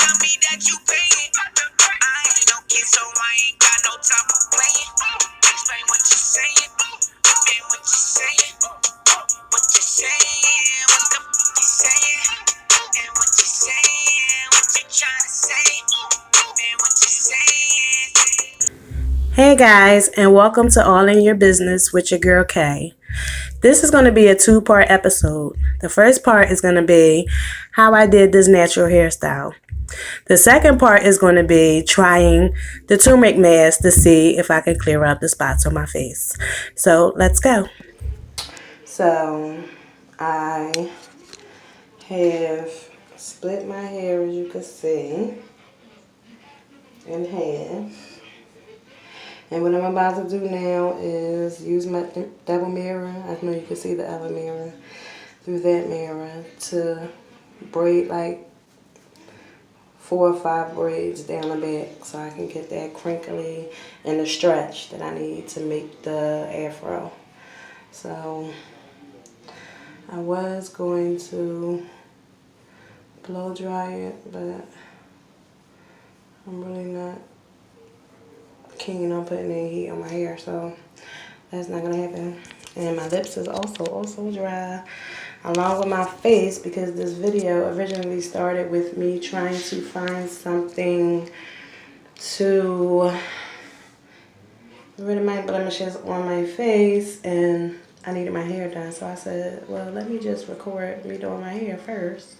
tell me that you pay it. I ain't no kid, so I ain't got no time for playing. Explain what you're saying. Man, what you're saying. What you're saying. What the f you saying? And what you're saying. What you trying to say. Man, what you're saying. Hey guys, and welcome to All in Your Business with your girl Kay. This is going to be a two-part episode. The first part is going to be how I did this natural hairstyle. The second part is going to be trying the turmeric mask to see if I can clear up the spots on my face. So let's go. So I have split my hair, as you can see, in half. And what I'm about to do now is use my double mirror. I know you can see the other mirror through that mirror to braid like 4 or 5 braids down the back so I can get that crinkly and the stretch that I need to make the afro. So I was going to blow dry it, but I'm really not keen on putting any heat on my hair, so that's not gonna happen. And my lips is also dry, along with my face, because this video originally started with me trying to find something to get rid of my blemishes on my face, and I needed my hair done. So I said, well, let me just record me doing my hair first,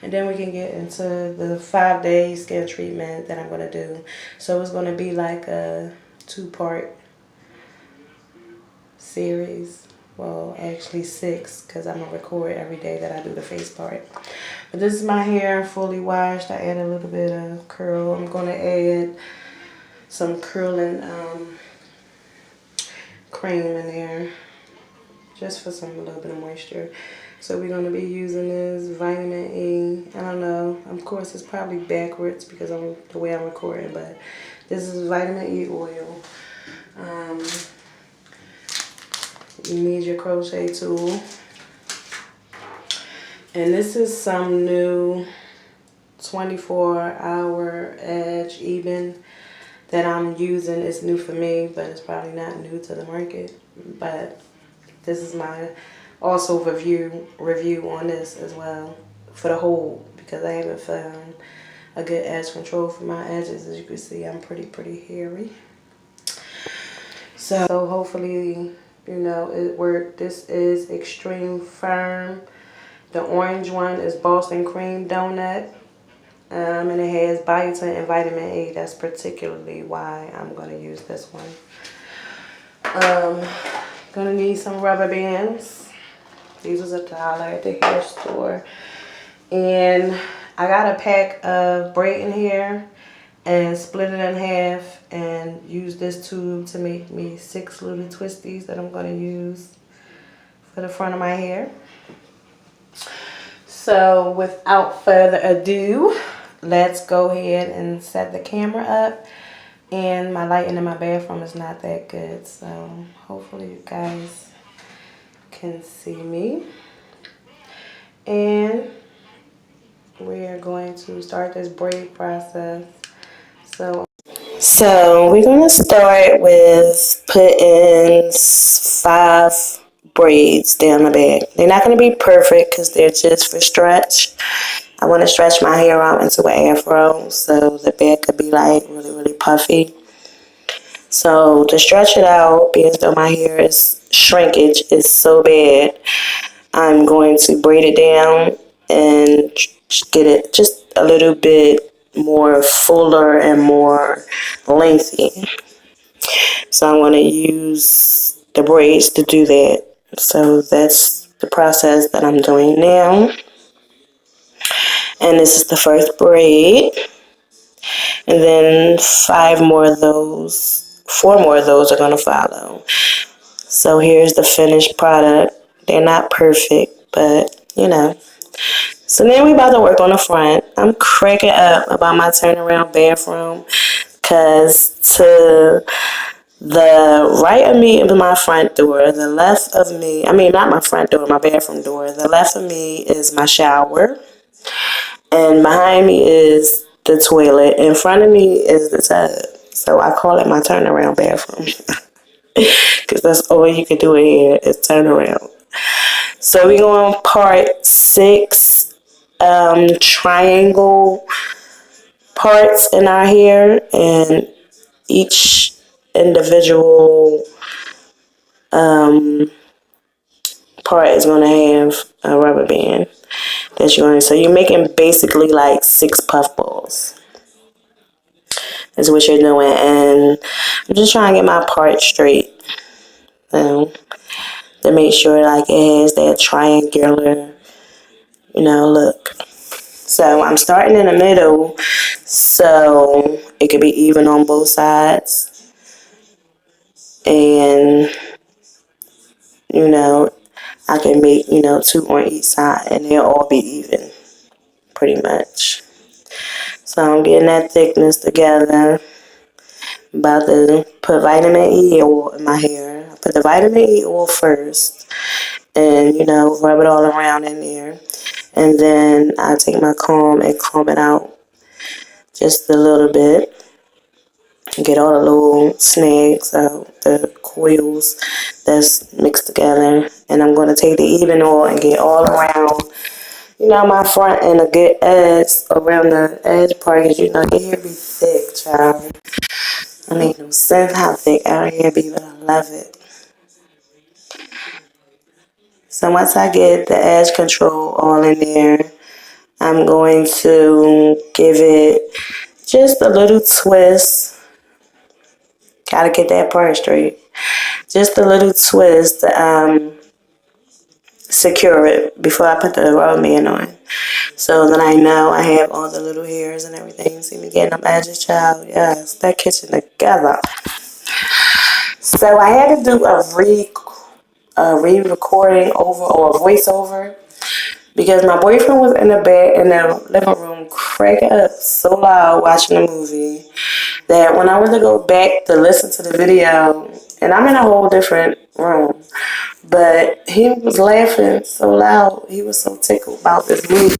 and then we can get into the 5-day skin treatment that I'm going to do. So it's going to be like a 2-part series. Well, actually 6, because I'm going to record every day that I do the face part. But this is my hair fully washed. I added a little bit of curl. I'm going to add some curling cream in there, just for a little bit of moisture. So we're going to be using this vitamin E. I don't know. Of course, it's probably backwards because of the way I'm recording, but this is vitamin E oil. You need your crochet tool. And this is some new 24-hour edge even that I'm using. It's new for me, but it's probably not new to the market. But this is my also review on this as well for the whole, because I haven't found a good edge control for my edges. As you can see, I'm pretty hairy. So hopefully, you know, it worked. This is Extreme Firm. The orange one is Boston Cream Donut. And it has biotin and vitamin E. That's particularly why I'm going to use this one. Gonna need some rubber bands. These was $1 at the hair store. And I got a pack of braiding hair and split it in half and used this tube to make me 6 little twisties that I'm going to use for the front of my hair. So without further ado, let's go ahead and set the camera up. And my lighting in my bathroom is not that good, so hopefully you guys can see me. And we're going to start this braid process. So we're going to start with putting 5 braids down the back. They're not going to be perfect because they're just for stretch. I want to stretch my hair out into an afro so the back could be like really puffy. So to stretch it out, because though my hair is shrinkage is so bad, I'm going to braid it down and get it just a little bit more fuller and more lengthy. So I'm going to use the braids to do that. So that's the process that I'm doing now. And this is the first braid. And then 4 more of those are going to follow. So here's the finished product. They're not perfect, but you know. So now we're about to work on the front. I'm cracking up about my turnaround bathroom because to the right of me is my front door. The left of me, I mean not my front door, my bathroom door. The left of me is my shower. And behind me is the toilet. In front of me is the tub. So I call it my turnaround bathroom. Because that's all you can do in here is turn around. So we go on part 6, triangle parts in our hair, and each individual part is going to have a rubber band that you're going to. So you're making basically like 6 puff balls. Is what you're doing, and I'm just trying to get my part straight. To make sure like it has that triangular, look. So I'm starting in the middle, so it could be even on both sides, and I can make 2 on each side, and they'll all be even, pretty much. So I'm getting that thickness together. About to put vitamin E oil in my hair. I put the vitamin E oil first, and rub it all around in there, and then I take my comb and comb it out just a little bit, get all the little snags out, the coils that's mixed together, and I'm going to take the even oil and get all around my front, and a good edge around the edge part, because your hair be thick, child. I make no sense how thick our hair be, but I love it. So once I get the edge control all in there, I'm going to give it just a little twist. Gotta get that part straight. Just a little twist to secure it before I put the rubber band on. So then I know I have all the little hairs and everything. See me getting them edges, child? Yes, that kitchen together. So I had to do a re-recording over, or a voiceover, because my boyfriend was in the living room cracking up so loud watching the movie that when I went to go back to listen to the video, and I'm in a whole different room, but he was laughing so loud, he was so tickled about this movie.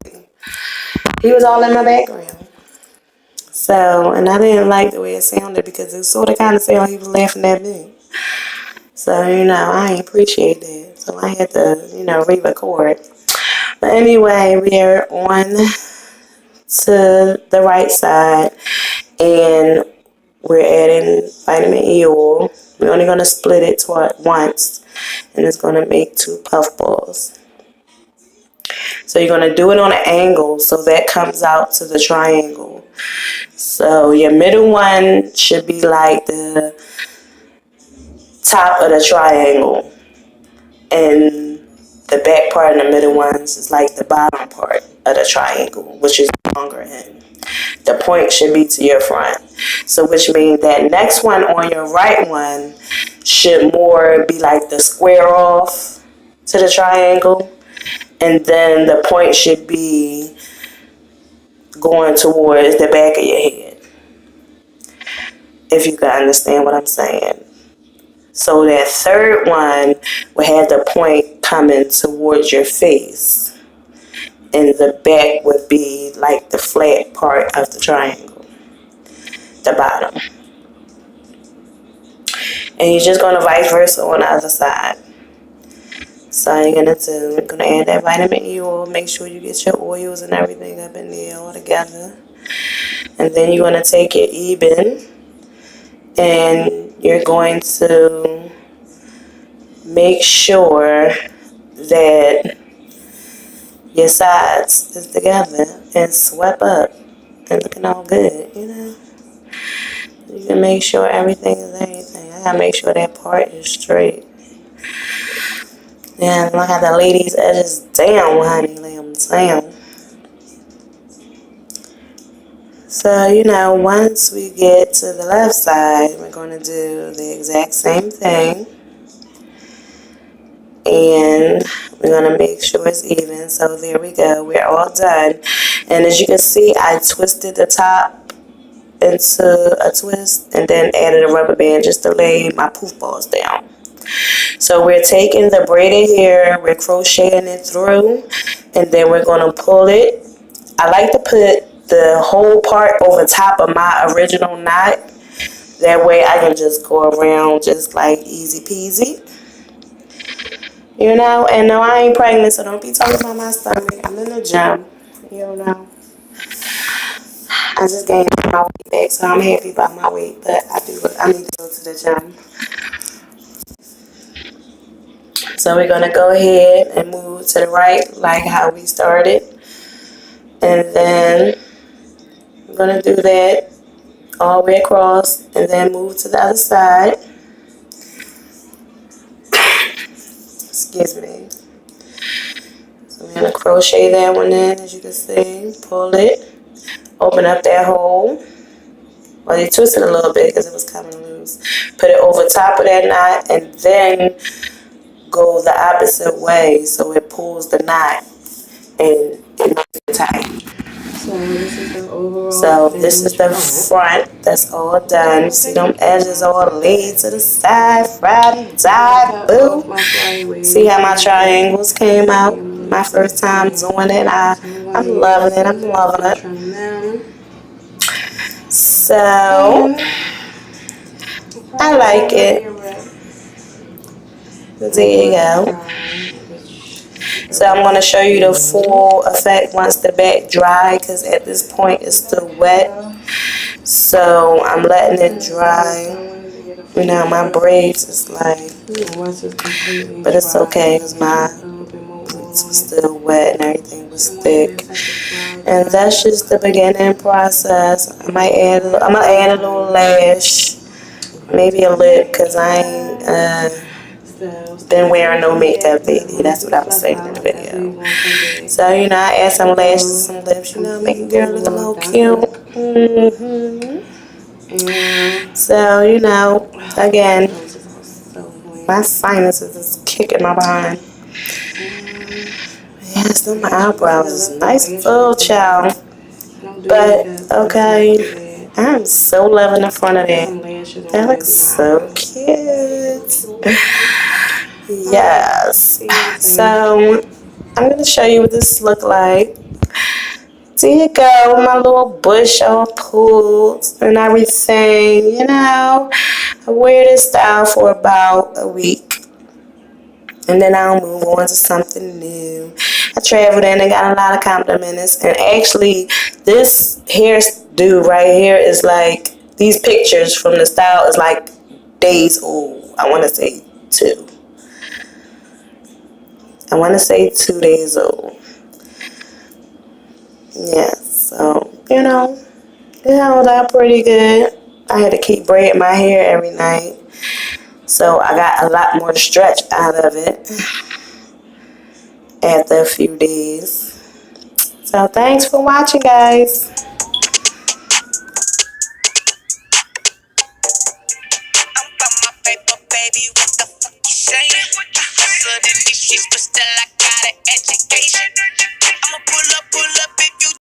He was all in my background. So, and I didn't like the way it sounded, because it sort of kind of sounded like he was laughing at me. So, I appreciate that. So I had to, re-record. But anyway, we are on to the right side, and we're adding vitamin E oil. We're only going to split it once, and it's going to make 2 puff balls. So you're going to do it on an angle, so that comes out to the triangle. So your middle one should be like the top of the triangle, and the back part and the middle ones is like the bottom part of the triangle, which is longer end. The point should be to your front. So which means that next one on your right one should more be like the square off to the triangle. And then the point should be going towards the back of your head. If you can understand what I'm saying. So that third one will have the point coming towards your face, and the back would be like the flat part of the triangle, the bottom. And you're just going to vice versa on the other side. So you're going to add that vitamin E oil. Make sure you get your oils and everything up in there all together. And then you're going to take it even, and you're going to make sure that your sides is together and swept up and looking all good, You can make sure everything is everything. I gotta make sure that part is straight. Yeah, I got the ladies' edges down, honey, lamb down. So, once we get to the left side, we're going to do the exact same thing. And we're going to make sure it's even. So there we go. We're all done. And as you can see, I twisted the top into a twist and then added a rubber band just to lay my poof balls down. So we're taking the braided hair, we're crocheting it through, and then we're going to pull it. I like to put the whole part over top of my original knot. That way I can just go around just like easy peasy. You know, and no, I ain't pregnant, so don't be talking about my stomach. I'm in the gym. You know. I just gained my weight back, so I'm happy about my weight, but I need to go to the gym. So we're gonna go ahead and move to the right, like how we started. And then I'm gonna do that all the way across and then move to the other side. Excuse me. So we're gonna crochet that one in, as you can see. Pull it, open up that hole. Well, you twist it a little bit because it was coming loose. Put it over top of that knot and then go the opposite way so it pulls the knot and makes it tight. So this is the front. That's all done. See them edges all laid to the side, fried and dyed, boo. See how my triangles came out? My first time doing it. I'm loving it. I'm loving it. So I like it. There you go. So I'm going to show you the full effect once the back dry, because at this point it's still wet. So I'm letting it dry. You know, my braids is like, but it's okay because my boots was still wet and everything was thick. And that's just the beginning process. I'm gonna add a little lash, maybe a lip, because I ain't been wearing no makeup lately. That's what I was saying in the video. So, you know, I add some lashes, some lips, you know, making girl look a little cute. So, you know, again, my sinuses is kicking my behind. Yes, my eyebrows is nice full, child. But, okay, I'm so loving the front of that. That looks so cute. Yes. So, I'm going to show you what this look like. There you go, my little bush all pulled and everything, you know. I wear this style for about a week. And then I'll move on to something new. I traveled and I got a lot of compliments. And actually, this hairdo right here is like, these pictures from the style is like days old. I want to say 2. I want to say 2 days old. Yeah, so, you know, it held out pretty good. I had to keep braiding my hair every night. So I got a lot more stretch out of it after a few days. So thanks for watching, guys. Baby, what the fuck you saying? Hustled in these streets, but still I got an education.